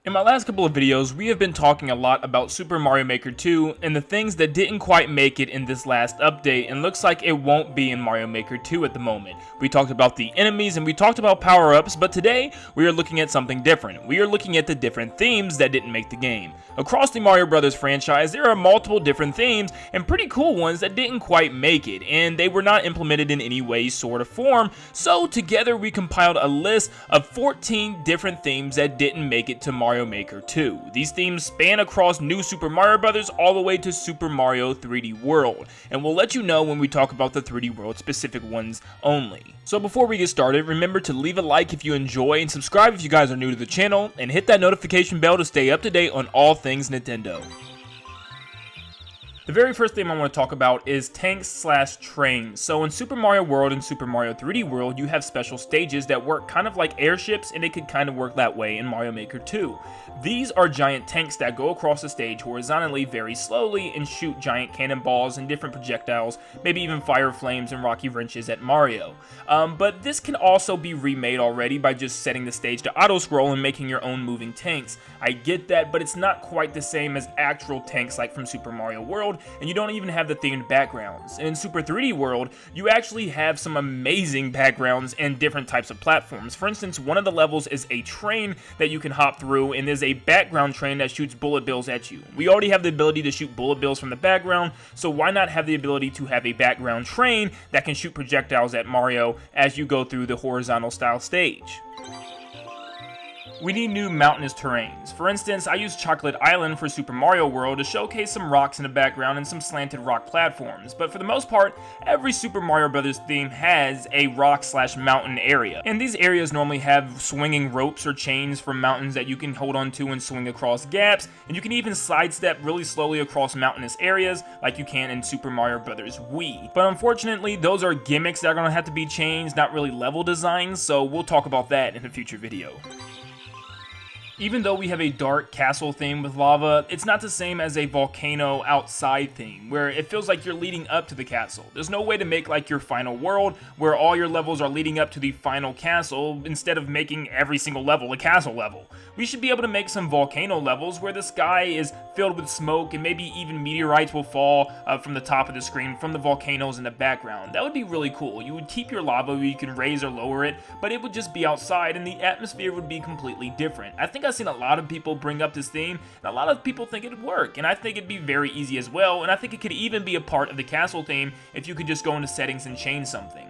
In my last couple of videos, we have been talking a lot about Super Mario Maker 2 and the things that didn't quite make it in this last update, and looks like it won't be in Mario Maker 2 at the moment. We talked about the enemies and we talked about power-ups, but today we are looking at something different. We are looking at the different themes that didn't make the game. Across the Mario Brothers franchise, there are multiple different themes and pretty cool ones that didn't quite make it, and they were not implemented in any way, sort of form, so together we compiled a list of 14 different themes that didn't make it to Mario Maker 2. These themes span across New Super Mario Bros. All the way to Super Mario 3D World, and we'll let you know when we talk about the 3D World specific ones only. So before we get started, remember to leave a like if you enjoy and subscribe if you guys are new to the channel, and hit that notification bell to stay up to date on all things Nintendo. The very first thing I want to talk about is tanks/trains. So in Super Mario World and Super Mario 3D World, you have special stages that work kind of like airships, and it could kind of work that way in Mario Maker 2. These are giant tanks that go across the stage horizontally very slowly and shoot giant cannonballs and different projectiles, maybe even fire flames and rocky wrenches at Mario. But this can also be remade already by just setting the stage to auto-scroll and making your own moving tanks. I get that, but it's not quite the same as actual tanks like from Super Mario World, and you don't even have the themed backgrounds. And in Super 3D World, you actually have some amazing backgrounds and different types of platforms. For instance, one of the levels is a train that you can hop through, and there's a background train that shoots bullet bills at you. We already have the ability to shoot bullet bills from the background, so why not have the ability to have a background train that can shoot projectiles at Mario as you go through the horizontal style stage? We need new mountainous terrains. For instance, I used Chocolate Island for Super Mario World to showcase some rocks in the background and some slanted rock platforms, but for the most part, every Super Mario Bros. Theme has a rock/mountain area. And these areas normally have swinging ropes or chains from mountains that you can hold onto and swing across gaps, and you can even sidestep really slowly across mountainous areas like you can in Super Mario Bros. Wii. But unfortunately, those are gimmicks that are going to have to be changed, not really level designs, so we'll talk about that in a future video. Even though we have a dark castle theme with lava, it's not the same as a volcano outside theme, where it feels like you're leading up to the castle. There's no way to make like your final world, where all your levels are leading up to the final castle, instead of making every single level a castle level. We should be able to make some volcano levels where the sky is filled with smoke, and maybe even meteorites will fall from the top of the screen from the volcanoes in the background. That would be really cool. You would keep your lava where you can raise or lower it, but it would just be outside, and the atmosphere would be completely different. I think I've seen a lot of people bring up this theme, and a lot of people think it'd work, and I think it'd be very easy as well, and I think it could even be a part of the castle theme if you could just go into settings and change something.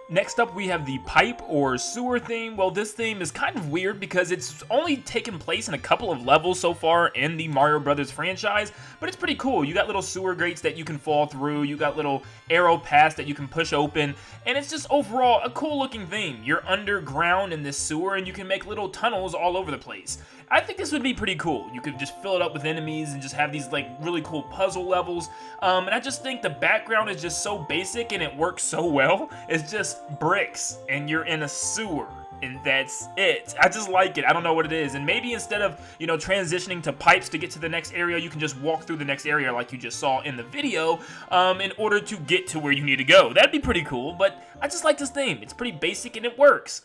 Next up, we have the pipe or sewer theme. Well, this theme is kind of weird because it's only taken place in a couple of levels so far in the Mario Brothers franchise, but it's pretty cool. You got little sewer grates that you can fall through, you got little arrow paths that you can push open, and it's just overall a cool looking theme. You're underground in this sewer and you can make little tunnels all over the place. I think this would be pretty cool. You could just fill it up with enemies and just have these like really cool puzzle levels, and I just think the background is just so basic and it works so well. It's just bricks and you're in a sewer, and that's it. I just like it. I don't know what it is. And maybe instead of, you know, transitioning to pipes to get to the next area, you can just walk through the next area like you just saw in the video, in order to get to where you need to go. That'd be pretty cool, but I just like this theme. It's pretty basic and it works.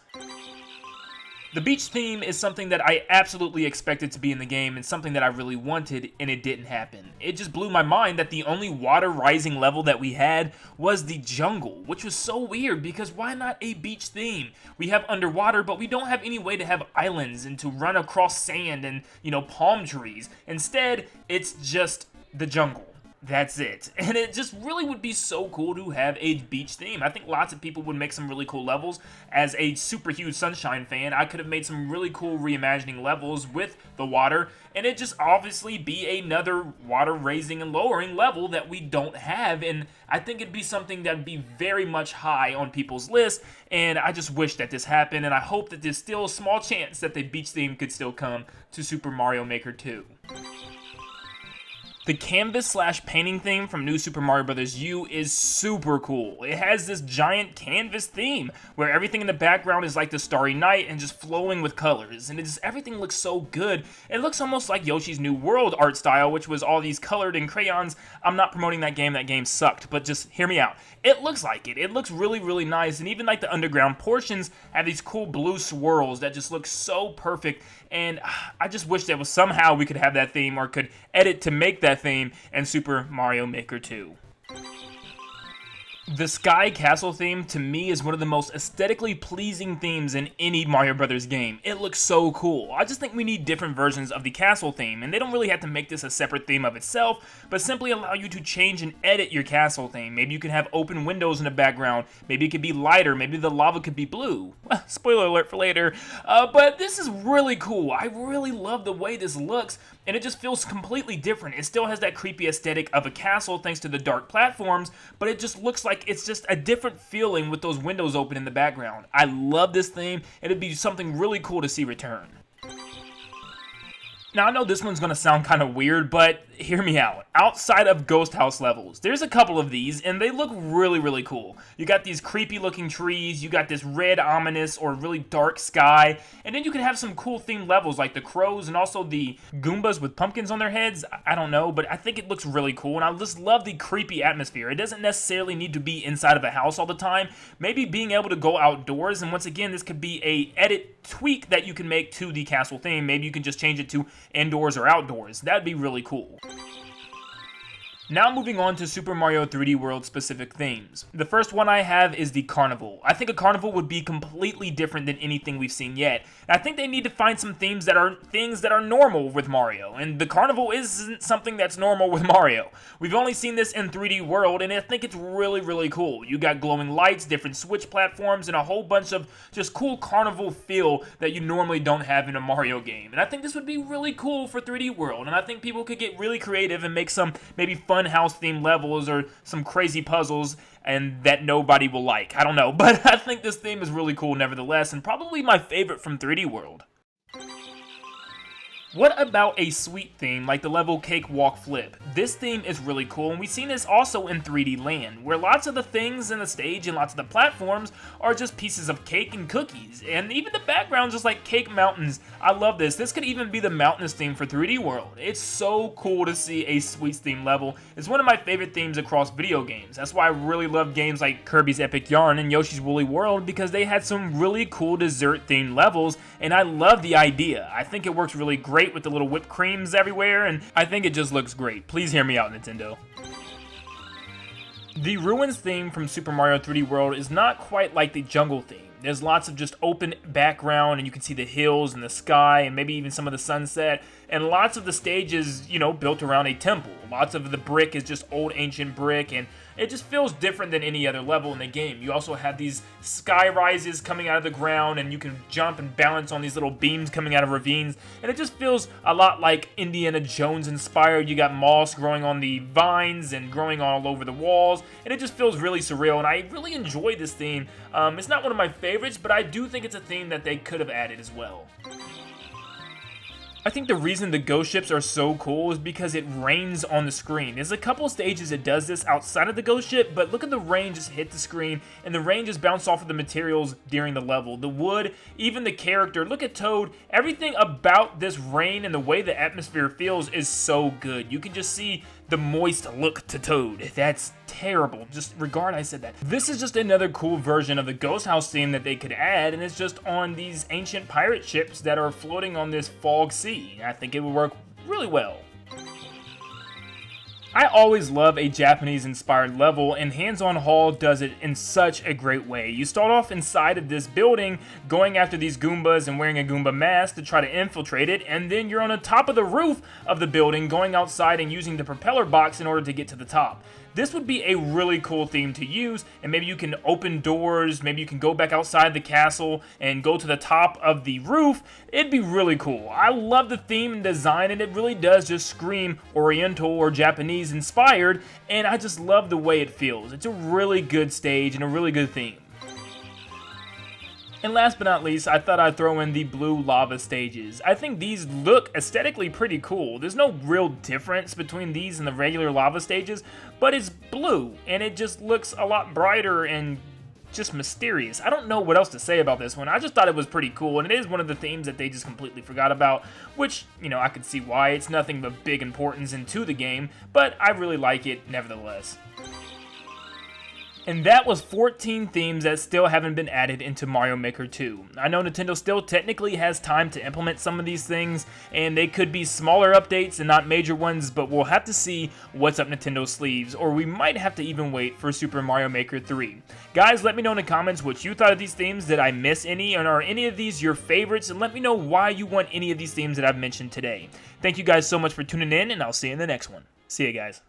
The beach theme is something that I absolutely expected to be in the game and something that I really wanted, and it didn't happen. It just blew my mind that the only water rising level that we had was the jungle, which was so weird because why not a beach theme? We have underwater, but we don't have any way to have islands and to run across sand and, you know, palm trees. Instead, it's just the jungle. That's it. And it just really would be so cool to have a beach theme. I think lots of people would make some really cool levels. As a super huge Sunshine fan, I could have made some really cool reimagining levels with the water, and it just obviously be another water raising and lowering level that we don't have, and I think it'd be something that'd be very much high on people's list, and I just wish that this happened, and I hope that there's still a small chance that the beach theme could still come to Super Mario Maker 2. The canvas slash painting theme from New Super Mario Bros. U is super cool. It has this giant canvas theme where everything in the background is like the starry night and just flowing with colors, and everything looks so good. It looks almost like Yoshi's New World art style, which was all these colored in crayons. I'm not promoting that game sucked, but just hear me out. It looks like it. It looks really, really nice, and even like the underground portions have these cool blue swirls that just look so perfect, and I just wish that somehow we could have that theme or could edit to make that theme in Super Mario Maker 2. The Sky Castle theme, to me, is one of the most aesthetically pleasing themes in any Mario Brothers game. It looks so cool. I just think we need different versions of the castle theme, and they don't really have to make this a separate theme of itself, but simply allow you to change and edit your castle theme. Maybe you can have open windows in the background, maybe it could be lighter, maybe the lava could be blue. Spoiler alert for later. But this is really cool. I really love the way this looks, and it just feels completely different. It still has that creepy aesthetic of a castle thanks to the dark platforms, but it just looks like it's just a different feeling with those windows open in the background. I love this theme, and it'd be something really cool to see return. Now, I know this one's going to sound kind of weird, but hear me out. Outside of Ghost House levels, there's a couple of these, and they look really, really cool. You got these creepy looking trees, you got this red ominous or really dark sky, and then you can have some cool themed levels like the crows and also the Goombas with pumpkins on their heads. I don't know, but I think it looks really cool, and I just love the creepy atmosphere. It doesn't necessarily need to be inside of a house all the time. Maybe being able to go outdoors, and once again, this could be a edit tweak that you can make to the castle theme. Maybe you can just change it to indoors or outdoors. That'd be really cool. Now moving on to Super Mario 3D World specific themes. The first one I have is the Carnival. I think a carnival would be completely different than anything we've seen yet. And I think they need to find some themes that are normal with Mario, and the Carnival isn't something that's normal with Mario. We've only seen this in 3D World, and I think it's really, really cool. You got glowing lights, different switch platforms, and a whole bunch of just cool carnival feel that you normally don't have in a Mario game. And I think this would be really cool for 3D World, and I think people could get really creative and make some maybe fun house themed levels or some crazy puzzles and that nobody will like. I don't know, but I think this theme is really cool nevertheless, and probably my favorite from 3D World. What about a sweet theme like the level Cakewalk Flip? This theme is really cool, and we've seen this also in 3D Land, where lots of the things in the stage and lots of the platforms are just pieces of cake and cookies, and even the background's just like cake mountains. I love this. This could even be the mountainous theme for 3D World. It's so cool to see a sweets theme level. It's one of my favorite themes across video games. That's why I really love games like Kirby's Epic Yarn and Yoshi's Woolly World, because they had some really cool dessert themed levels, and I love the idea. I think it works really great with the little whipped creams everywhere, and I think it just looks great. Please hear me out, Nintendo. The Ruins theme from Super Mario 3D World is not quite like the jungle theme. There's lots of just open background, and you can see the hills and the sky and maybe even some of the sunset, and lots of the stages, you know, built around a temple. Lots of the brick is just old ancient brick, and it just feels different than any other level in the game. You also have these sky rises coming out of the ground, and you can jump and balance on these little beams coming out of ravines, and it just feels a lot like Indiana Jones inspired. You got moss growing on the vines and growing all over the walls, and it just feels really surreal, and I really enjoy this theme. It's not one of my favorites, but I do think it's a theme that they could have added as well. I think the reason the ghost ships are so cool is because it rains on the screen. There's a couple stages that does this outside of the ghost ship, but look at the rain just hit the screen, and the rain just bounced off of the materials during the level. The wood, even the character, look at Toad, everything about this rain and the way the atmosphere feels is so good. You can just see the moist look to Toad. That's terrible. Just regard I said that. This is just another cool version of the Ghost House theme that they could add, and it's just on these ancient pirate ships that are floating on this fog sea. I think it would work really well. I always love a Japanese-inspired level, and Hands-On Hall does it in such a great way. You start off inside of this building, going after these Goombas and wearing a Goomba mask to try to infiltrate it, and then you're on the top of the roof of the building, going outside and using the propeller box in order to get to the top. This would be a really cool theme to use, and maybe you can open doors, maybe you can go back outside the castle and go to the top of the roof. It'd be really cool. I love the theme and design, and it really does just scream Oriental or Japanese inspired, and I just love the way it feels. It's a really good stage and a really good theme. And last but not least, I thought I'd throw in the blue lava stages. I think these look aesthetically pretty cool. There's no real difference between these and the regular lava stages, but it's blue, and it just looks a lot brighter and just mysterious. I don't know what else to say about this one. I just thought it was pretty cool, and it is one of the themes that they just completely forgot about, which, you know, I could see why. It's nothing of big importance into the game, but I really like it nevertheless. And that was 14 themes that still haven't been added into Mario Maker 2. I know Nintendo still technically has time to implement some of these things, and they could be smaller updates and not major ones, but we'll have to see what's up Nintendo's sleeves, or we might have to even wait for Super Mario Maker 3. Guys, let me know in the comments what you thought of these themes. Did I miss any, and are any of these your favorites? And let me know why you want any of these themes that I've mentioned today. Thank you guys so much for tuning in, and I'll see you in the next one. See you guys.